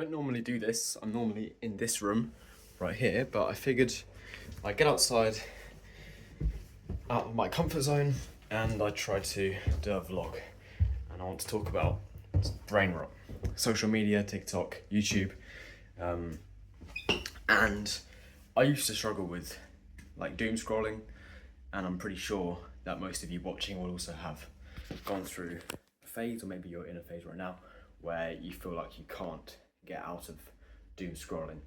don't normally do this. I'm normally in this room right here, but I figured I'd get outside, out of my comfort zone, and I try to do a vlog. And I want to talk about brain rot, social media, TikTok, YouTube. And I used to struggle with like doom scrolling, and I'm pretty sure that most of you watching will also have gone through a phase, or maybe you're in a phase right now, where you feel like you can't get out of doom scrolling,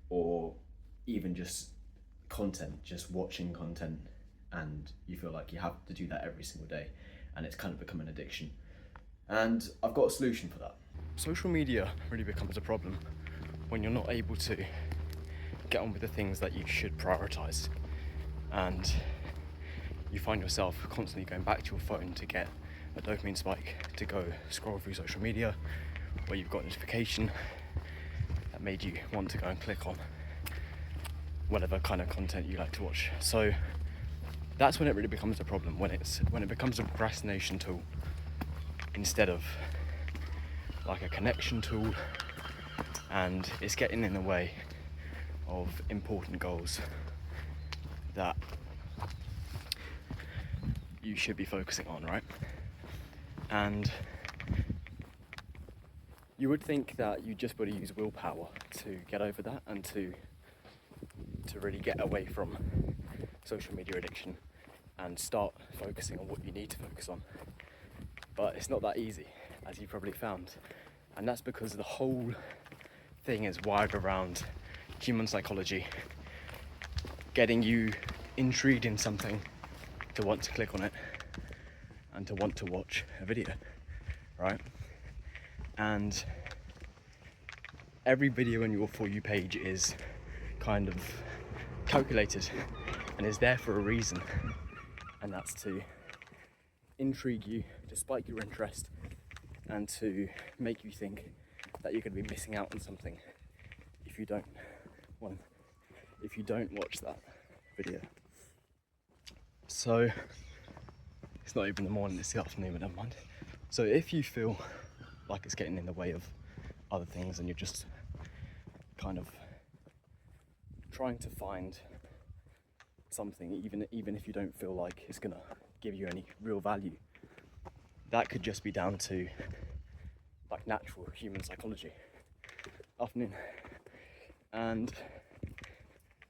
or even just content, just watching content, and you feel like you have to do that every single day, and it's kind of become an addiction. And I've got a solution for that. Social media really becomes a problem when you're not able to get on with the things that you should prioritize, and you find yourself constantly going back to your phone to get a dopamine spike, to go scroll through social media, where you've got a notification that made you want to go and click on whatever kind of content you like to watch. So that's when it really becomes a problem, when it becomes a procrastination tool instead of like a connection tool, and it's getting in the way of important goals that you should be focusing on, right? And you would think that you just got to use willpower to get over that, and to really get away from social media addiction and start focusing on what you need to focus on. But it's not that easy, as you probably found. And that's because the whole thing is wired around human psychology, getting you intrigued in something to want to click on it and to want to watch a video, right? And every video on your For You page is kind of calculated and is there for a reason, and that's to intrigue you, to spike your interest, and to make you think that you're going to be missing out on something if you don't watch that video. So it's not even the morning, it's the afternoon, but never mind. So if you feel like it's getting in the way of other things, and you're just kind of trying to find something, even if you don't feel like it's gonna give you any real value, that could just be down to like natural human psychology. Afternoon. And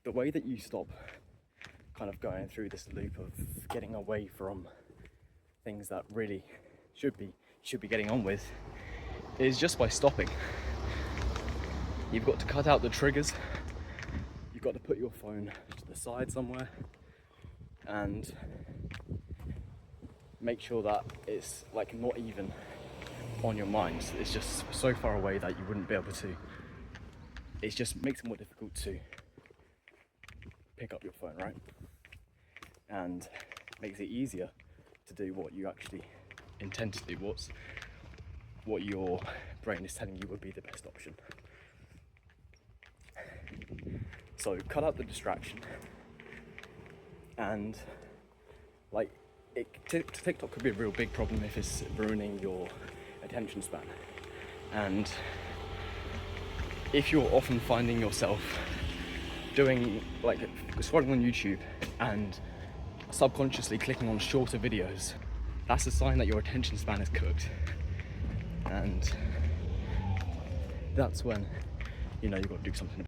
the way that you stop kind of going through this loop of getting away from things that really should be getting on with is just by stopping. You've got to cut out the triggers. You've got to put your phone to the side somewhere and make sure that it's like not even on your mind. It's just so far away that you wouldn't be able to. It just makes it more difficult to pick up your phone, right? And makes it easier to do what you actually intend to do, what your brain is telling you would be the best option. So cut out the distraction, and like TikTok could be a real big problem if it's ruining your attention span. And if you're often finding yourself doing like scrolling on YouTube and subconsciously clicking on shorter videos, that's a sign that your attention span is cooked. And that's when you've got to do something.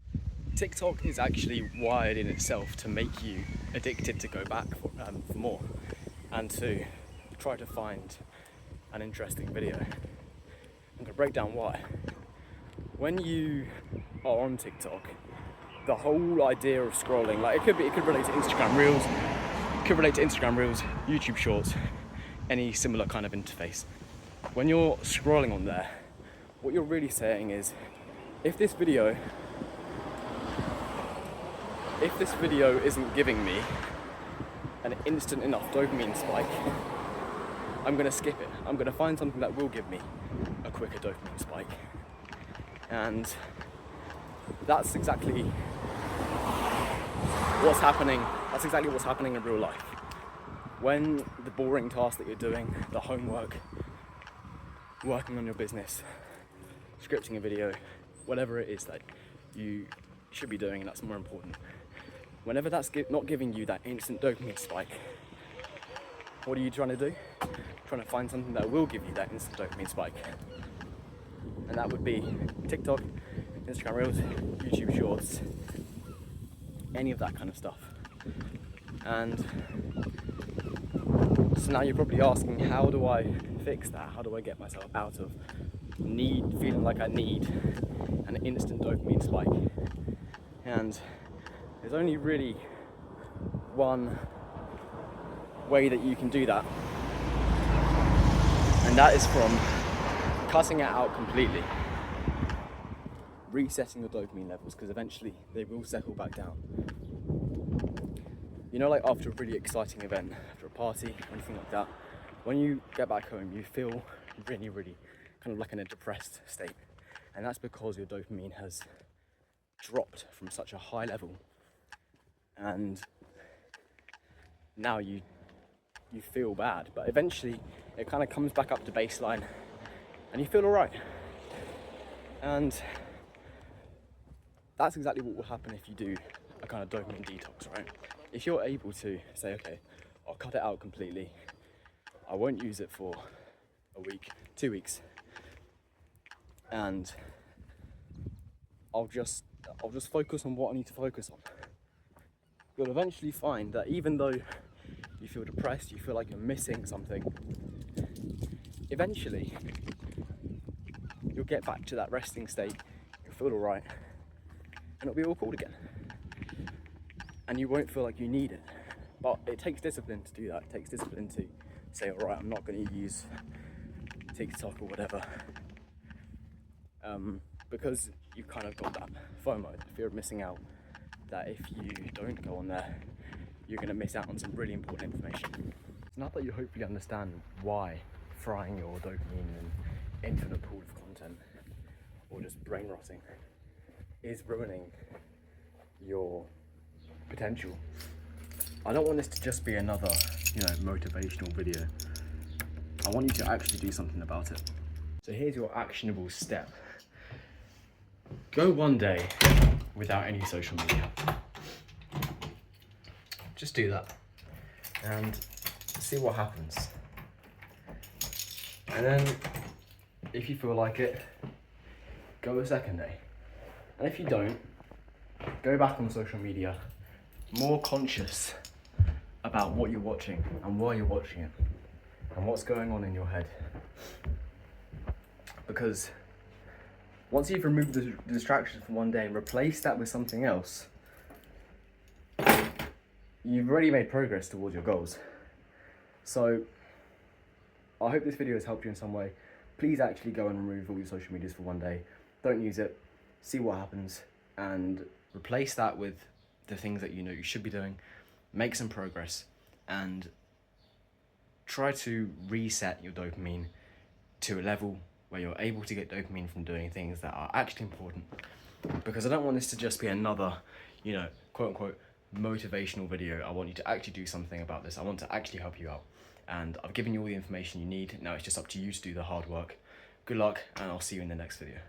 TikTok is actually wired in itself to make you addicted to go back for more, and to try to find an interesting video. I'm going to break down why. When you are on TikTok, the whole idea of scrolling, like it could relate to Instagram Reels, YouTube Shorts, any similar kind of interface. When you're scrolling on there, what you're really saying is, if this video isn't giving me an instant enough dopamine spike, I'm going to skip it. I'm going to find something that will give me a quicker dopamine spike. And that's exactly what's happening. That's exactly what's happening in real life. When the boring task that you're doing, the homework, working on your business, scripting a video, whatever it is that you should be doing, and that's more important. Whenever that's not giving you that instant dopamine spike, what are you trying to do? Trying to find something that will give you that instant dopamine spike. And that would be TikTok, Instagram Reels, YouTube Shorts, any of that kind of stuff. And so now you're probably asking, how do I fix that? How do I get myself out of feeling like I need an instant dopamine spike? And there's only really one way that you can do that, and that is from cutting it out completely, resetting your dopamine levels, because eventually they will settle back down. You know, like after a really exciting event, after a party, anything like that, when you get back home, you feel really, really kind of like in a depressed state. And that's because your dopamine has dropped from such a high level. And now you feel bad, but eventually it kind of comes back up to baseline and you feel all right. And that's exactly what will happen if you do a kind of dopamine detox, right? If you're able to say, okay, I'll cut it out completely, I won't use it for a week, 2 weeks, and I'll just focus on what I need to focus on, you'll eventually find that even though you feel depressed, you feel like you're missing something, eventually you'll get back to that resting state, you'll feel all right, and it'll be all cool again. And you won't feel like you need it. But it takes discipline to do that. It takes discipline to say, all right, I'm not going to use TikTok or whatever. Because you've kind of got that FOMO, the fear of missing out, that if you don't go on there, you're going to miss out on some really important information. So now that you hopefully understand why frying your dopamine in an infinite pool of content, or just brain rotting, is ruining your potential, I don't want this to just be another, motivational video. I want you to actually do something about it. So here's your actionable step. Go one day without any social media. Just do that and see what happens. And then if you feel like it, go a second day. And if you don't, go back on social media, more conscious about what you're watching and why you're watching it and what's going on in your head. Because once you've removed the distractions from one day and replaced that with something else, you've already made progress towards your goals. So I hope this video has helped you in some way. Please actually go and remove all your social medias for one day. Don't use it, see what happens, and replace that with the things that you know you should be doing. Make some progress and try to reset your dopamine to a level where you're able to get dopamine from doing things that are actually important. Because I don't want this to just be another, quote unquote, motivational video. I want you to actually do something about this. I want to actually help you out. And I've given you all the information you need. Now it's just up to you to do the hard work. Good luck, and I'll see you in the next video.